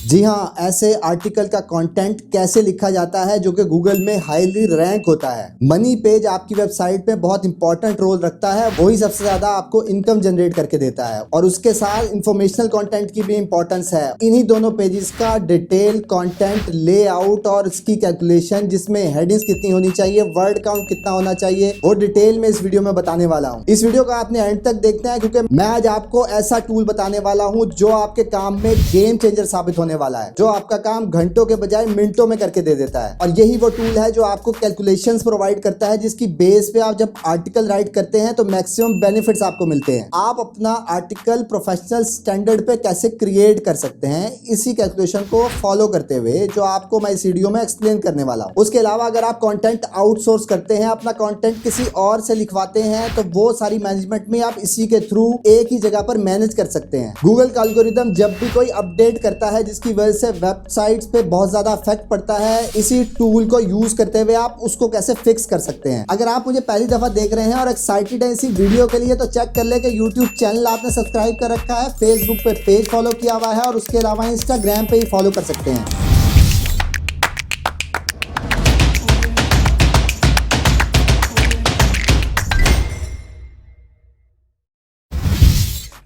जी हाँ, ऐसे आर्टिकल का कंटेंट कैसे लिखा जाता है जो कि गूगल में हाईली रैंक होता है। मनी पेज आपकी वेबसाइट पे बहुत इंपॉर्टेंट रोल रखता है, वही सबसे ज्यादा आपको इनकम जनरेट करके देता है और उसके साथ इंफॉर्मेशनल कंटेंट की भी इंपॉर्टेंस है। इन्हीं दोनों पेजेस का डिटेल कंटेंट, लेआउट और इसकी कैलकुलेशन, जिसमें हेडिंग्स कितनी होनी चाहिए, वर्ड काउंट कितना होना चाहिए, वो डिटेल में इस वीडियो में बताने वाला हूँ। इस वीडियो को आपने एंड तक देखना है क्योंकि मैं आज आपको ऐसा टूल बताने वाला हूँ जो आपके काम में गेम चेंजर साबित होने वाला है, जो आपका काम घंटों के बजाय मिनटों में करके दे देता है। और यही वो टूल है जो आपको कैलकुलेशंस प्रोवाइड करता है, जिसकी बेस पे आप जब आर्टिकल राइट करते हैं तो मैक्सिमम बेनिफिट्स आपको मिलते हैं। आप अपना आर्टिकल प्रोफेशनल स्टैंडर्ड पे कैसे क्रिएट कर सकते हैं, इसी कैलकुलेशन को फॉलो करते हुए जो आपको मैं इस वीडियो में एक्सप्लेन करने वाला हूं। उसके अलावा अगर आप कंटेंट आउटसोर्स करते हैं, अपना कंटेंट किसी और से लिखवाते हैं, तो वो सारी मैनेजमेंट में आप इसी के थ्रू एक ही जगह पर मैनेज कर सकते हैं। गूगल का एल्गोरिथम जब भी कोई अपडेट करता है जिसकी वजह से वेबसाइट्स पे बहुत ज्यादा इफेक्ट पड़ता है, इसी टूल को यूज करते हुए आप उसको कैसे फिक्स कर सकते हैं। अगर आप मुझे पहली दफा देख रहे हैं और एक्साइटेड हैं इसी वीडियो के लिए, तो चेक कर ले कि यूट्यूब चैनल आपने सब्सक्राइब कर रखा है, फेसबुक पे पेज फॉलो किया हुआ है और उसके अलावा इंस्टाग्राम पे ही फॉलो कर सकते हैं।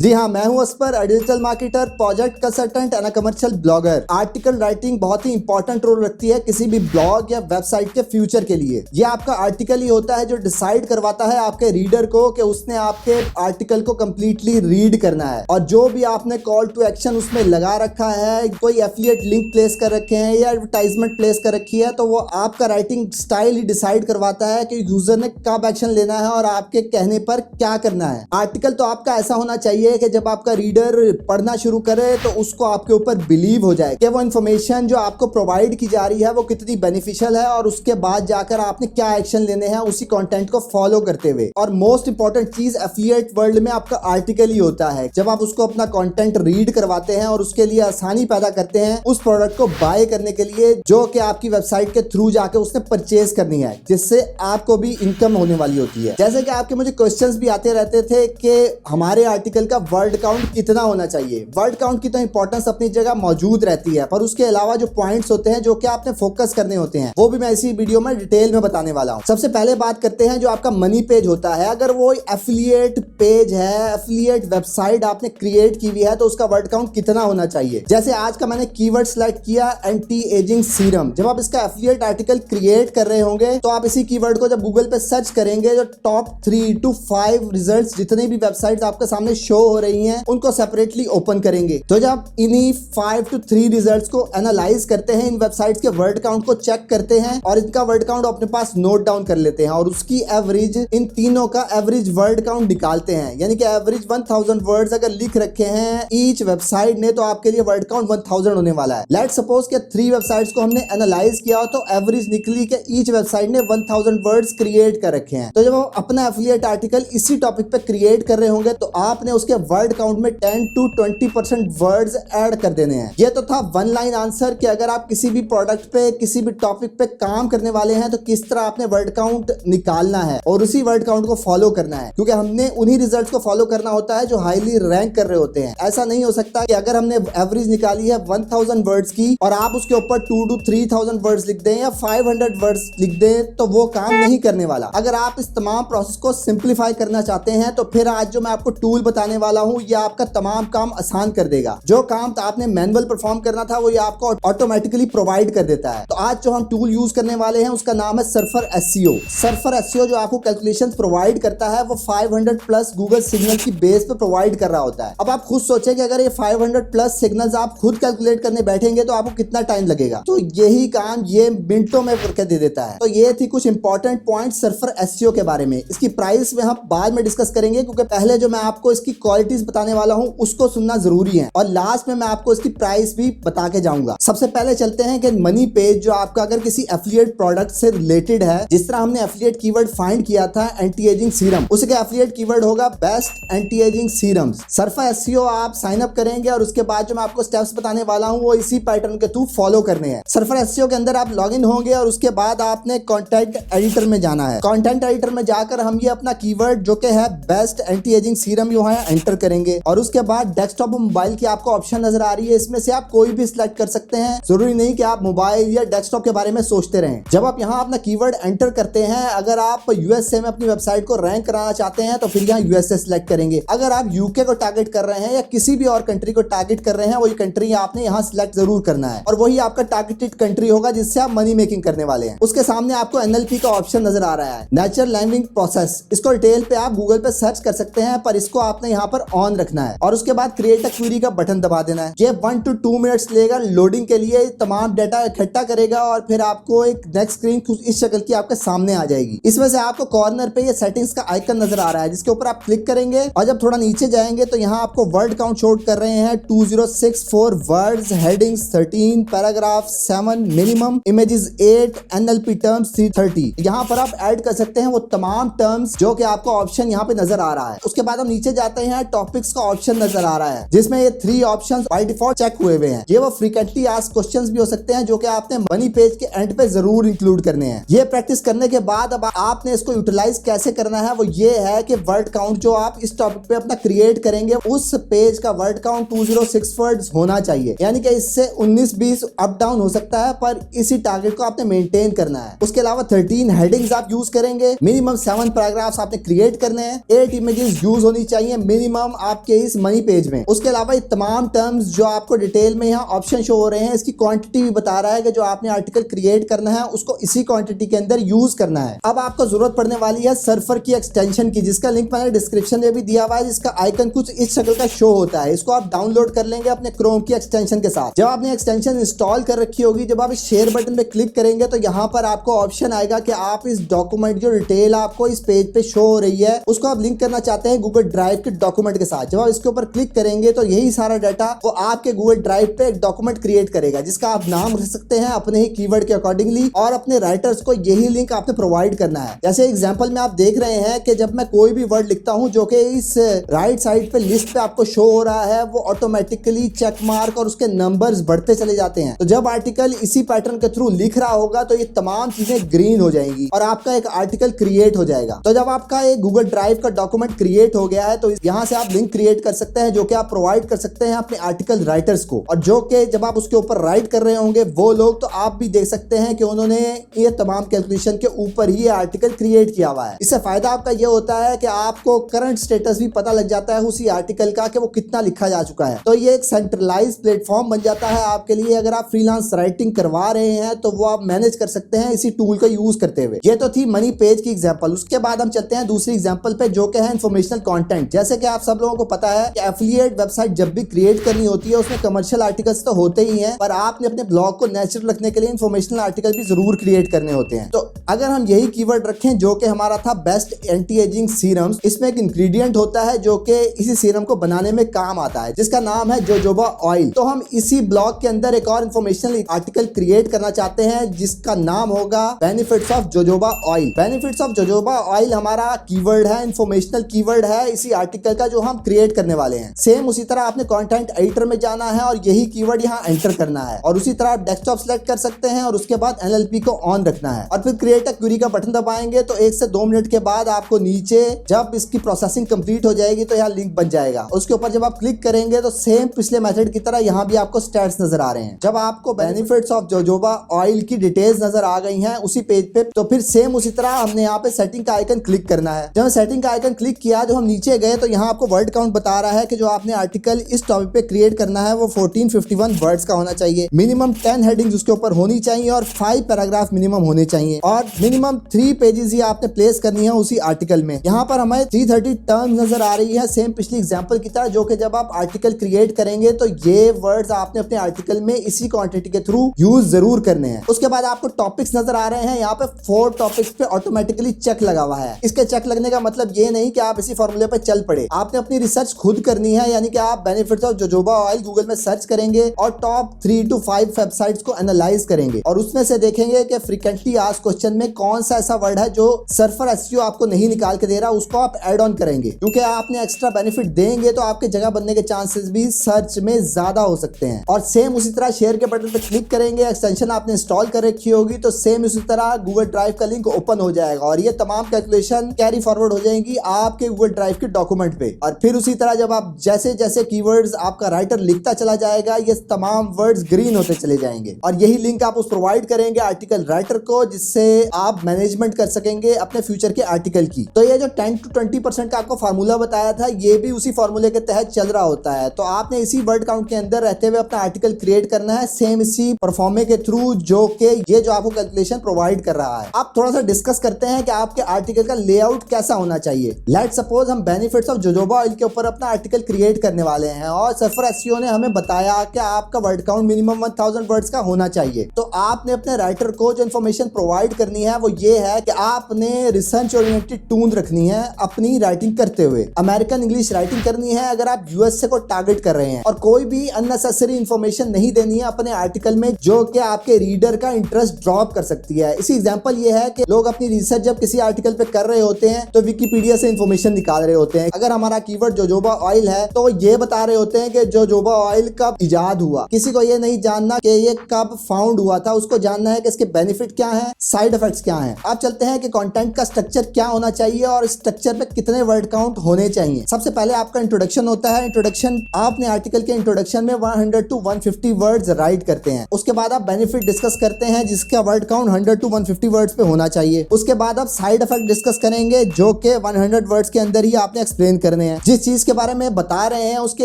जी हाँ, मैं हूं अस्पर, digital marketer, project consultant and commercial blogger. Article writing बहुत ही इंपॉर्टेंट रोल रखती है किसी भी ब्लॉग या वेबसाइट के फ्यूचर के लिए। ये आपका आर्टिकल ही होता है जो डिसाइड करवाता है आपके रीडर को कि उसने आपके आर्टिकल को कंप्लीटली रीड करना है। और जो भी आपने कॉल टू एक्शन उसमें लगा रखा है, कोई एफिलिएट लिंक प्लेस कर रखे हैं या एडवर्टाइजमेंट प्लेस कर रखी है, तो वो आपका राइटिंग स्टाइल ही डिसाइड करवाता है कि यूजर ने कब एक्शन लेना है और आपके कहने पर क्या करना है। आर्टिकल तो आपका ऐसा होना चाहिए कि जब आपका रीडर पढ़ना शुरू करे तो उसको आपके ऊपर बिलीव हो जाए कि वो इन्फॉर्मेशन जो आपको प्रोवाइड की जा रही है वो कितनी बेनिफिशियल है, और उसके बाद जाकर आपने क्या एक्शन लेने हैं उसी कंटेंट को फॉलो करते हुए। और मोस्ट इंपॉर्टेंट चीज एफिलिएट वर्ल्ड में आपका आर्टिकल ही होता है। जब आप उसको अपना कंटेंट रीड करवाते हैं और उसके लिए आसानी पैदा करते हैं उस प्रोडक्ट को बाय करने के लिए जो कि आपकी वेबसाइट के थ्रू जाके उसने परचेज करनी है, जिससे आपको भी इनकम होने वाली होती है। जैसे कि आपके मुझे क्वेश्चंस भी आते रहते थे कि हमारे आर्टिकल का वर्ड काउंट कितना होना चाहिए। वर्ड काउंट की तो इंपॉर्टेंस अपनी जगह मौजूद रहती है, पर उसके अलावा जो पॉइंट्स होते हैं जो कि आपने फोकस करने होते हैं वो भी मैं इसी वीडियो में डिटेल में बताने वाला हूं। सबसे पहले बात करते हैं जो आपका मनी पेज होता है। अगर वो एफिलिएट पेज है, एफिलिएट वेबसाइट आपने क्रिएट की हुई है, तो उसका वर्ड काउंट कितना होना चाहिए। जैसे आज का मैंने कीवर्ड सेलेक्ट किया एंटी एजिंग सीरम। जब आप इसका एफिलिएट आर्टिकल क्रिएट कर रहे होंगे तो आप इसी कीवर्ड को जब गूगल पे सर्च करेंगे, जो टॉप 3 to 5 रिजल्ट्स जितनी भी वेबसाइट्स आपके सामने शो हो रही हैं उनको सेपरेटली ओपन करेंगे। तो जब इन्हीं 5 to 3 रिजल्ट्स को एनालाइज करते हैं, इन वेबसाइट्स के वर्ड काउंट को चेक करते हैं और इनका वर्ड काउंट अपने पास नोट डाउन कर लेते हैं और उसकी एवरेज, इन तीनों का एवरेज वर्ड काउंट निकालते हैं। यानी कि एवरेज 1000 वर्ड्स अगर लिख रखे हैं ईच वेबसाइट ने, तो आपके लिए वर्ड काउंट 1000 होने वाला है। लेट्स सपोज कि 3 वेबसाइट्स को हमने एनालाइज किया हो तो एवरेज निकली कि ईच वेबसाइट ने 1000 वर्ड्स क्रिएट कर रखे हैं। तो जब आप अपना एफिलिएट आर्टिकल इसी टॉपिक पे क्रिएट कर रहे होंगे तो आपने उसके वर्ड काउंट में 10 to 20% वर्ड्स ऐड कर देने हैं। ये तो था वन लाइन आंसर कि अगर आप किसी भी प्रोडक्ट पे, किसी भी टॉपिक पे काम करने वाले हैं तो किस तरह आपने वर्ड काउंट निकालना है और उसी वर्ड काउंट को फॉलो करना है, क्योंकि हमने उन्हीं रिजल्ट्स को फॉलो करना होता है जो हाईली रैंक कर रहे होते हैं। ऐसा नहीं हो सकता कि अगर हमने एवरेज निकाली है 1000 वर्ड्स की और आप उसके ऊपर 2 to 3000 वर्ड्स लिख दें या 500 वर्ड्स लिख दें, तो वो काम नहीं करने वाला। अगर आप इस तमाम प्रोसेस को सिंप्लीफाई करना चाहते हैं तो फिर आज जो मैं आपको टूल बताने वाला हूं ये आपका तमाम काम आसान कर देगा। जो काम आपने मैनुअल परफॉर्म करना था वो ये आपको ऑटोमेटिकली प्रोवाइड कर देता है। तो आज जो हम टूल यूज करने वाले हैं उसका नाम है सर्फर एसईओ। सर्फर एसईओ जो आपको कैलकुलेशंस प्रोवाइड करता है वो 500 प्लस गूगल सिग्नल की बेस पे प्रोवाइड कर रहा होता है। अब आप खुद सोचें कि अगर ये 500 प्लस सिग्नल्स आप खुद कैलकुलेट करने बैठेंगे तो आपको कितना टाइम लगेगा। तो यही काम ये मिनटों में करके दे देता है। तो ये थी कुछ इंपॉर्टेंट पॉइंट सर्फर एसईओ के बारे में। इसकी प्राइस में हम बाद में डिस्कस करेंगे, क्योंकि पहले जो मैं आपको इसकी क्वालिटीज बताने वाला हूं उसको सुनना जरूरी है और लास्ट में मैं आपको इसकी प्राइस भी बता के जाऊंगा। सबसे पहले चलते हैं कि मनी पेज जो आपका अगर किसी एफिलिएट प्रोडक्ट से रिलेटेड है, जिस तरह हमने एफिलिएट कीवर्ड फाइंड किया था एंटी एजिंग सीरम, उसके एफिलिएट कीवर्ड होगा best anti ageing serums. Surfer SEO आप साइन अप करेंगे और उसके बाद जो मैं आपको स्टेप्स बताने वाला हूं वो इसी पैटर्न के थ्रू फॉलो करने हैं। सर्फर एसईओ के अंदर आप लॉग इन होंगे और उसके बाद आपने कंटेंट एडिटर में जाना है। कंटेंट एडिटर में जाकर हम ये अपना कीवर्ड जो कि है बेस्ट एंटी एजिंग सीरम जो है एंटर करेंगे और उसके बाद डेस्कटॉप और मोबाइल की आपको ऑप्शन नजर आ रही है, इसमें से आप कोई भी सिलेक्ट कर सकते हैं। जरूरी नहीं कि आप मोबाइल या डेस्कटॉप के बारे में सोचते रहें। जब आप यहाँ अपना कीवर्ड एंटर करते हैं, अगर आप यूएसए में अपनी वेबसाइट को रैंक कराना चाहते हैं तो फिर यहाँ यूएसए सिलेक्ट करेंगे। अगर आप यूके को टारगेट कर रहे हैं या किसी भी और कंट्री को टारगेट कर रहे हैं, वही कंट्री आपने यहाँ सिलेक्ट जरूर करना है और वही आपका टारगेटेड कंट्री होगा जिससे आप मनी मेकिंग करने वाले हैं। उसके सामने आपको एनएलपी का ऑप्शन नजर आ रहा है, नेचुरल लैंग्वेज प्रोसेस। इसको डिटेल पे आप गूगल पे सर्च कर सकते हैं, पर इसको आपने यहाँ पर ऑन रखना है और उसके बाद क्रिएट अ क्वेरी का बटन दबा देना है। ये 1 to 2 मिनट्स लेगा लोडिंग के लिए, तमाम डाटा इकट्ठा करेगा और फिर आपको एक नेक्स्ट स्क्रीन कुछ इस शक्ल की आपके सामने आ जाएगी। इसमें से आपको कॉर्नर पे ये सेटिंग्स का आइकन नजर आ रहा है, जिसके ऊपर आप क्लिक करेंगे और जब थोड़ा नीचे जाएंगे तो यहाँ आपको वर्ड काउंट शो कर रहे हैं 2064 words, headings 13, paragraph 7, minimum images 8, NLP terms 330। यहाँ पर आप ऐड कर सकते हैं वो तमाम टर्म्स जो कि आपको ऑप्शन यहाँ पे नजर आ रहा है। उसके बाद हम नीचे जाते हैं, टॉपिक्स का ऑप्शन नजर आ रहा है जिसमें ये 3 ऑप्शंस बाय डिफॉल्ट चेक हुए हुए हैं। ये वो फ्रीक्वेंटली आस्क्ड क्वेश्चंस भी हो सकते हैं जो कि आपने मनी पेज के एंड पे जरूर इंक्लूड करने हैं। ये प्रैक्टिस करने के बाद अब आपने इसको यूटिलाइज कैसे करना है वो ये है कि वर्ड काउंट जो आप इस टॉपिक पे अपना क्रिएट करेंगे उस पेज का वर्ड काउंट 206 वर्ड्स होना चाहिए, यानी कि इससे 19-20 अप डाउन हो सकता है, पर इसी टारगेट को आपने मेंटेन करना है। उसके अलावा 13 हेडिंग्स आप यूज करेंगे, मिनिमम 7 पैराग्राफ्स आपने क्रिएट करने हैं, 8 इमेजेस यूज होनी चाहिए मिनिमम आपके इस मनी पेज में। उसके अलावा ये तमाम टर्म्स जो आपको डिटेल में यहाँ ऑप्शन शो हो रहे हैं, इसकी क्वांटिटी भी बता रहा है कि जो आपने आर्टिकल क्रिएट करना है उसको इसी क्वांटिटी के अंदर यूज करना है। अब आपको जरूरत पड़ने वाली है सर्फर की एक्सटेंशन की, जिसका लिंक मैंने डिस्क्रिप्शन में भी दिया हुआ है, जिसका आइकन कुछ इस शक्ल का शो होता है। इसको आप डाउनलोड कर लेंगे अपने क्रोम की एक्सटेंशन के साथ। जब आपने एक्सटेंशन इंस्टॉल कर रखी होगी, जब आप इस शेयर बटन पे क्लिक करेंगे तो यहाँ पर आपको ऑप्शन आएगा कि आप इस डॉक्यूमेंट जो डिटेल आपको इस पेज पे शो हो रही है उसको आप लिंक करना चाहते हैं गूगल ड्राइव के डॉक्यूमेंट के साथ। जब आप इसके ऊपर क्लिक करेंगे तो यही सारा डाटा वो आपके गूगल ड्राइव पे एक डॉक्यूमेंट क्रिएट करेगा, जिसका आप नाम रख सकते हैं अपने ही कीवर्ड के अकॉर्डिंगली और अपने राइटर्स को यही लिंक आपने प्रोवाइड करना है। जैसे एग्जांपल में आप देख रहे हैं कि जब मैं कोई भी वर्ड लिखता हूं जो कि इस राइट साइड पे लिस्ट पे आपको शो हो रहा है, वो ऑटोमेटिकली चेक मार्क और उसके नंबर्स बढ़ते चले जाते हैं। तो जब आर्टिकल इसी पैटर्न के थ्रू लिख रहा होगा तो ये तमाम चीजें ग्रीन हो जाएंगी और आपका एक आर्टिकल क्रिएट हो जाएगा। तो जब आपका एक गूगल ड्राइव का डॉक्यूमेंट क्रिएट हो गया है तो यहाँ से आप लिंक क्रिएट कर सकते हैं जो कि आप प्रोवाइड कर सकते हैं अपने आर्टिकल राइटर्स को, और जो कि जब आप उसके ऊपर राइट कर रहे होंगे वो लोग, तो आप भी देख सकते हैं कि उन्होंने ये तमाम कैलकुलेशन के ऊपर ही आर्टिकल क्रिएट किया हुआ है। इससे फायदा आपका ये होता है कि आपको करंट स्टेटस भी पता लग जाता है उसी आर्टिकल का कि वो कितना लिखा जा चुका है। तो ये एक सेंट्रलाइज प्लेटफॉर्म बन जाता है आपके लिए। अगर आप फ्रीलांस राइटिंग करवा रहे हैं तो वो आप मैनेज कर सकते हैं इसी टूल का यूज करते हुए। ये तो थी मनी पेज की एग्जांपल। उसके बाद हम चलते हैं दूसरी एग्जांपल पे जो कि है इन्फॉर्मेशनल कंटेंट। जैसे कि आप सब लोगों को पता है कि एफिलिएट वेबसाइट जब भी क्रिएट करनी होती है उसमें कमर्शियल आर्टिकल्स तो होते ही हैं, पर आपने अपने ब्लॉग को नेचुरल रखने के लिए इन्फॉर्मेशनल आर्टिकल भी जरूर क्रिएट करने होते हैं। तो अगर हम यही कीवर्ड रखें जो कि हमारा था बेस्ट एंटी एजिंग सीरम्स, इसमें एक इंग्रेडिएंट होता है जो कि इसी सीरम को बनाने में काम आता है, जिसका नाम है जोजोबा ऑयल। तो हम इसी ब्लॉग के अंदर एक और इन्फॉर्मेशनल आर्टिकल क्रिएट करना चाहते हैं जिसका नाम होगा benefits of jojoba oil. Benefits of jojoba oil हमारा कीवर्ड है, इन्फॉर्मेशनल कीवर्ड है इसी आर्टिकल का जो हम क्रिएट करने वाले हैं। सेम उसी तरह आपने कंटेंट एडिटर में जाना है और यही कीवर्ड यहाँ एंटर करना है और उसी तरह आप डेस्कटॉप सेलेक्ट कर सकते हैं और उसके बाद एनएलपी को ऑन रखना है और फिर क्रिएट अ क्वेरी का बटन दबाएंगे तो 1 से 2 मिनट के बाद आपको नीचे जब इसकी प्रोसेसिंग कंप्लीट हो जाएगी तो यहाँ लिंक बन जाएगा। उसके ऊपर जब आप क्लिक करेंगे तो सेम पिछले मेथड की तरह यहाँ भी आपको स्टैट्स नजर आ रहे हैं। जब आपको बेनिफिट्स ऑफ जोजोबा ऑयल की डिटेल्स नजर आ गई हैं उसी पेज पे, तो फिर सेम उसी तरह हमने यहाँ पे सेटिंग का आइकन क्लिक करना है। जब सेटिंग का आइकन क्लिक किया, जब हम नीचे गए तो यहाँ आपको वर्ड काउंट बता रहा है कि जो आपने आर्टिकल इस टॉपिक पे क्रिएट करना है वो 1451 वर्ड्स का होना चाहिए, मिनिमम 10 हेडिंग्स उसके ऊपर होनी चाहिए और 5 पैराग्राफ मिनिमम होने चाहिए और मिनिमम 3 पेजेस ही आपने प्लेस करनी है उसी आर्टिकल में। यहाँ पर हमें 330 टर्म्स नजर आ रही है सेम पिछली एग्जांपल की तरह, जो कि जब आप आर्टिकल क्रिएट करेंगे तो ये वर्ड्स आपने अपने आर्टिकल में इसी क्वांटिटी के थ्रू यूज जरूर करने हैं। उसके बाद आपको टॉपिक्स नजर आ रहे हैं, यहाँ पे 4 टॉपिक्स पे ऑटोमेटिकली चेक लगा हुआ है। इसके चेक लगने का मतलब ये नहीं कि आप इसी फॉर्मूले पे चल पड़े, आपने अपनी रिसर्च खुद करनी है, यानी कि आप benefits of jojoba oil Google में सर्च करेंगे और टॉप 3 to 5 वेबसाइट्स को एनालाइज करेंगे और उसमें से देखेंगे कि फ्रीक्वेंटली आस्क्ड क्वेश्चन में कौन सा ऐसा वर्ड है जो सर्फर एसईओ आपको नहीं निकाल के दे रहा, उसको आप ऐड ऑन करेंगे। क्योंकि आपने एक्स्ट्रा बेनिफिट देंगे तो आपके जगह बनने के चांसेस भी सर्च में ज्यादा हो सकते हैं। और सेम उसी तरह शेयर के बटन पे क्लिक करेंगे, एक्सटेंशन आपने इंस्टॉल कर रखी होगी तो सेम उसी तरह गूगल ड्राइव का लिंक ओपन हो जाएगा और ये तमाम कैलकुलेशन कैरी फॉरवर्ड हो जाएंगी आपके गूगल ड्राइव के डॉक्यूमेंट पे, और फिर उसी तरह जब आप जैसे जैसे कीवर्ड्स आपका राइटर लिखता चला जाएगा ये तमाम वर्ड्स ग्रीन होते चले जाएंगे, और यही लिंक आप उस प्रोवाइड करेंगे आर्टिकल राइटर को, जिससे आप मैनेजमेंट कर सकेंगे अपने फ्यूचर के आर्टिकल की। तो ये जो 10 to 20% का आपको फार्मूला बताया था ये भी उसी फार्मूले के तहत चल रहा होता है। तो आपने इसी वर्ड काउंट के अंदर रहते हुए अपना आर्टिकल क्रिएट करना है, सेम इसी परफॉर्मे के थ्रू, जो कि ये जो आपको कैलकुलेशन प्रोवाइड कर रहा है। आप थोड़ा सा डिस्कस करते हैं कि आपके आर्टिकल का लेआउट कैसा होना चाहिए। लेट्स सपोज हम बेनिफिट्स ऑफ जोजोबा ऑयल के ऊपर अपना आर्टिकल क्रिएट करने वाले हैं और सर्फर एसईओ ने हमें बताया कि आपका वर्ड काउंट मिनिमम 1000 वर्ड्स का होना चाहिए। तो आपने अपने राइटर को जो इन्फॉर्मेशन प्रोवाइड करनी है वो ये है कि आपने रिसर्च ओरिएंटेड टून रखनी है अपनी राइटिंग करते हुए। अमेरिकन इंग्लिश राइटिंग करनी है अगर आप यूएसए को टारगेट कर रहे हैं, और कोई भी अननेसेसरी इंफॉर्मेशन नहीं देनी है अपने आर्टिकल में जो कि आपके रीडर का इंटरेस्ट ड्रॉप कर सकती है। इसी एग्जांपल ये है कि लोग अपनी रिसर्च जब किसी आर्टिकल पे कर रहे होते हैं तो विकिपीडिया से इंफॉर्मेशन निकाल रहे होते हैं। अगर हमारा कीवर्ड जोजोबा ऑयल है तो ये बता रहे होते हैं कि जोजोबा ऑयल कब इजाद हुआ। किसी को ये नहीं जानना कि ये कब फाउंड हुआ था, उसको जानना है कि इसके बेनिफिट क्या है, साइड इफेक्ट्स क्या हैं। आप चलते हैं कि कंटेंट का स्ट्रक्चर क्या होना चाहिए और स्ट्रक्चर पे कितने वर्ड काउंट होने चाहिए। सबसे पहले आपका इंट्रोडक्शन होता है। इंट्रोडक्शन आपने आर्टिकल के इंट्रोडक्शन में 100 to 150 वर्ड्स राइट करते हैं। उसके बाद आप बेनिफिट डिस्कस करते हैं जिसका वर्ड काउंट 100 to 150 वर्ड्स पे होना चाहिए। उसके बाद आप साइड इफेक्ट डिस्कस करेंगे जो कि 100 वर्ड्स के अंदर ही आपने एक्सप्लेन करने हैं। जिस चीज के बारे में बता रहे हैं उसके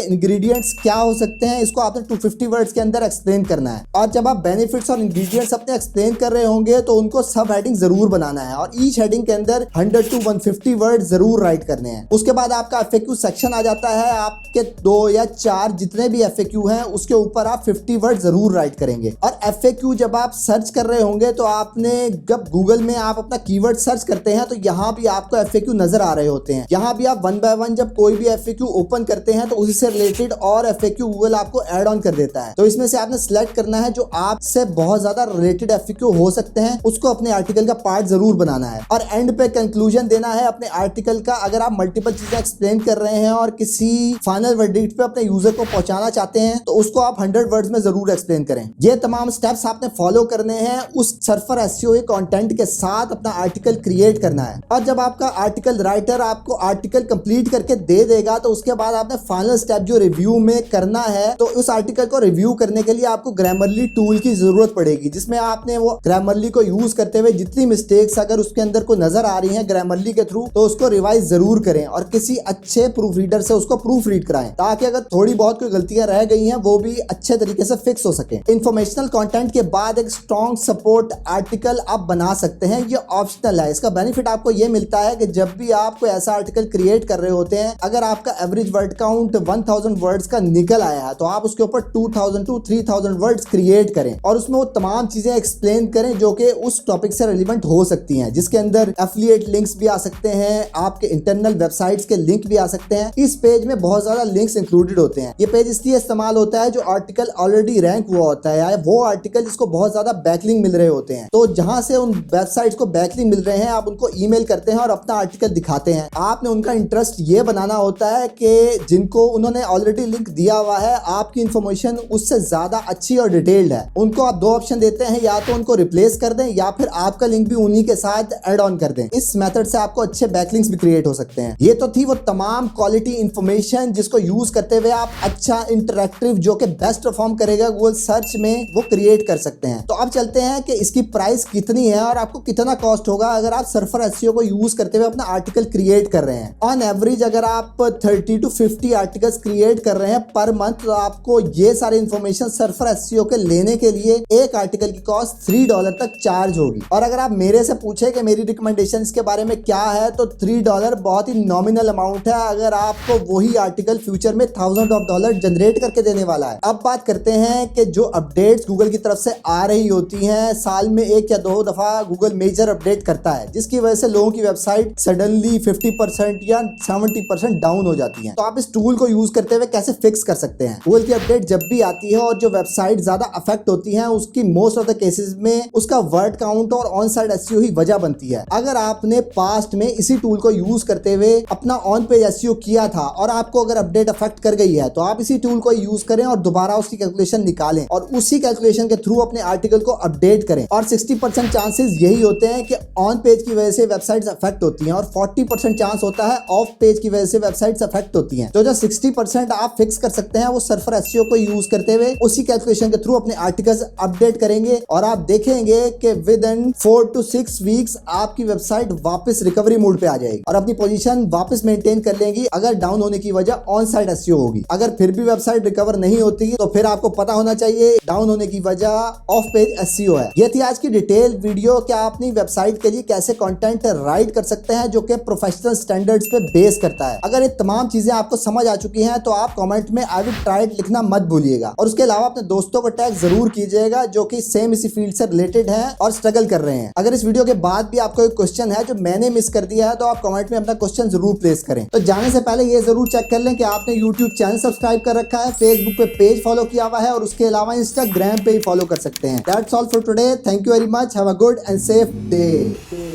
इंग्रेडिएंट्स क्या हो सकते हैं, इसको आपने 250 वर्ड्स के अंदर एक्सप्लेन करना है। और जब आप बेनिफिट्स और इंग्रेडिएंट्स अपने एक्सप्लेन कर रहे होंगे तो उनको सब हेडिंग जरूर बनाना है और ईच हेडिंग के अंदर 100 to 150 वर्ड जरूर राइट करने हैं। उसके बाद आपका एफएक्यू सेक्शन आ जाता है। आपके 2 या 4 जितने भी एफएक्यू हैं उसके ऊपर आप 50 वर्ड जरूर राइट करेंगे। और एफएक्यू जब आप सर्च कर रहे होंगे तो आपने जब गूगल में आप अपना कीवर्ड सर्च करते हैं तो यहाँ भी आपको एफएक्यू नजर आ रहे होते हैं। यहाँ भी आप 1 by 1 जब कोई भी एफएक्यू ओपन करते हैं तो उसी से रिलेटेड और एफएक्यू गूगल आपको ऐड ऑन कर देता है। तो इसमें से आपने सिलेक्ट करना है जो आपसे बहुत ज्यादा रिलेटेड एफएक्यू हो सकते हैं, उसको अपने आर्टिकल का पार्ट जरूर बनाना है। और एंड पे कंक्लूजन देना है अपने आर्टिकल का। अगर आप मल्टीपल चीजें एक्सप्लेन कर रहे हैं और किसी फाइनल वर्डिक्ट पे अपने यूजर को पहुंचाना चाहते हैं तो उसको आप 100 वर्ड्स में जरूर एक्सप्लेन करें। ये तमाम स्टेप्स आपने फॉलो करने हैं उस सर्फर एसईओ कंटेंट के साथ अपना आर्टिकल क्रिएट करना है। और जब आपका आर्टिकल राइटर आपको आर्टिकल कंप्लीट करके दे देगा तो उसके बाद आपने फाइनल स्टेप जो रिव्यू में करना है, तो उस आर्टिकल को रिव्यू करने के लिए आपको ग्रामरली टूल की जरूरत पड़ेगी, जिसमें आपने वो ग्रामरली को यूज करते हुए जितनी मिस्टेक्स अगर उसके अंदर कोई नजर आ रही हैं ग्रामरली के थ्रू तो उसको रिवाइज जरूर करें और किसी अच्छे प्रूफ रीडर से उसको प्रूफ रीड कराएं ताकि अगर थोड़ी बहुत कोई गलतियां रह गई हैं वो भी अच्छे तरीके से फिक्स हो सके। इंफॉर्मेशनल कंटेंट के बाद एक स्ट्रॉन्ग सपोर्ट आर्टिकल आप बना सकते हैं, ये ऑप्शनल है। इसका बेनिफिट आपको ये मिलता है कि जब भी आप कोई ऐसा आर्टिकल क्रिएट कर रहे होते हैं, अगर आपका एवरेज वर्ड काउंट 1000 वर्ड्स का निकल आया है तो आप उसके ऊपर 2000 to 3000 वर्ड्स क्रिएट करें और उसमें वो तमाम चीजें एक्सप्लेन करें जो कि उस टॉपिक से रिलेवेंट हो सकती हैं, जिसके अंदर एफिलिएट लिंक्स भी आ सकते हैं, आपके इंटरनल वेबसाइट्स के लिंक भी आ सकते हैं। इस पेज में बहुत ज्यादा लिंक्स इंक्लूडेड होते हैं। ये पेज इसलिए इस्तेमाल होता है जो आर्टिकल ऑलरेडी रैंक हुआ होता है या वो आर्टिकल जिसको बहुत ज्यादा बैकलिंक मिल रहे होते हैं। तो जहां से उन वेबसाइट्स को बैकलिंक मिल रहे हैं आप उनको ईमेल करते हैं और अपना आर्टिकल दिखाते हैं। आपने उनका इंटरेस्ट ये बनाना होता है कि जिनको उन्होंने ऑलरेडी लिंक दिया हुआ है आपकी इंफॉर्मेशन उससे ज्यादा अच्छी और डिटेल्ड है, उनको आप 2 ऑप्शन देते हैं, या तो उनको रिप्लेस कर दें या फिर आपका लिंक भी उन्हीं के साथ ऐड ऑन कर दें। इस मेथड से आपको अच्छे बैकलिंक्स भी क्रिएट हो सकते हैं। ये तो थी वो तमाम क्वालिटी इंफॉर्मेशन जिसको यूज करते हुए आप अच्छा इंटरेक्टिव जो कि बेस्ट परफॉर्म करेगा गूगल सर्च में वो क्रिएट कर सकते हैं। तो अब चलते हैं कि इसकी प्राइस कितनी है और आपको कितना कॉस्ट होगा अगर आप सर्फर एसईओ को यूज करते हुए अपना आर्टिकल क्रिएट कर रहे हैं। ऑन एवरेज अगर आप 30 to 50 आर्टिकल्स क्रिएट कर रहे हैं पर मंथ तो आपको ये सारी इंफॉर्मेशन सर्फर एसईओ के लेने के लिए एक आर्टिकल की कॉस्ट $3 तक चार्ज होगी। और अगर आप मेरे से पूछे कि मेरी रिकमेंडेशन इसके बारे में क्या है तो $3 बहुत ही नॉमिनल अमाउंट है अगर आपको वही आर्टिकल फ्यूचर में $1000 जनरेट करके देने वाला है। अब बात करते हैं कि जो अपडेट्स गूगल की तरफ से आ रही होती हैं, साल में 1 या 2 दफा गूगल मेजर अपडेट करता है जिसकी वजह से लोगों की वेबसाइट सडनली 50% या 70% डाउन हो जाती है। तो आप इस टूल को यूज करते हुए कैसे फिक्स कर सकते हैं। गूगल की अपडेट जब भी आती है और जो वेबसाइट ज्यादा अफेक्ट होती है उसकी मोस्ट ऑफ द केसेस में उसका वर्ड काउंट और ऑन साइट एसईओ ही वजह बनती है। अगर आपने पास्ट में इसी टूल को यूज करते हुए अपना ऑन पेज एसईओ किया था और आपको अगर अपडेट अफेक्ट कर गई है तो आप इसी टूल को यूज करें और दोबारा उसकी कैलकुलेशन निकालें और उसी कैलकुलेशन के थ्रू अपने आर्टिकल को अपडेट करें। और 60% चांसेस यही होते हैं कि ऑन पेज की वजह से वेबसाइट्स अफेक्ट होती हैं और 40% चांस होता है ऑफ पेज की की वजह से वेबसाइट्स अफेक्ट होती हैं। तो जो 60% आप फिक्स कर सकते हैं वो सर्फर एसईओ को यूज करते हुए उसी कैलकुलेशन के थ्रू अपने आर्टिकल्स अपडेट करेंगे और आप देखेंगे कि विद इन 4 to 6 वीक्स आपकी वेबसाइट वापस रिकवरी मोड पे आ जाएगी और अपनी पोजीशन वापस मेंटेन कर लेंगी। अगर डाउन होने की वजह ऑन साइट एसईओ होगी। अगर फिर भी वेबसाइट रिकवर नहीं होती तो फिर आपको पता होना चाहिए डाउन होने की वजह ऑफ पेज एसईओ है। ये थी आज की डिटेल वीडियो कि आप अपनी वेबसाइट के लिए कैसे कंटेंट राइट कर सकते हैं जो कि प्रोफेशनल स्टैंडर्ड्स पे बेस करता है। अगर ये तमाम चीजें आपको समझ आ चुकी हैं तो आप कमेंट में आई विल ट्राई इट लिखना मत भूलिएगा और उसके अलावा अपने दोस्तों को टैग जरूर कीजिएगा जो कि सेम इसी फील्ड से रिलेटेड हैं और स्ट्रगल कर रहे हैं। अगर इस वीडियो के बाद भी आपको कोई क्वेश्चन है जो मैंने मिस कर दिया है तो आप कमेंट में अपना क्वेश्चन जरूर प्लेस करें। तो जाने से पहले ये जरूर चेक कर लें कि आपने यूट्यूब चैनल सब्सक्राइब कर रखा है, फेसबुक पे पेज फॉलो किया हुआ है और उसके अलावा इंस्टाग्राम पे ही फॉलो कर सकते हैं। That's all for today. Thank you very much. Have a good and safe day.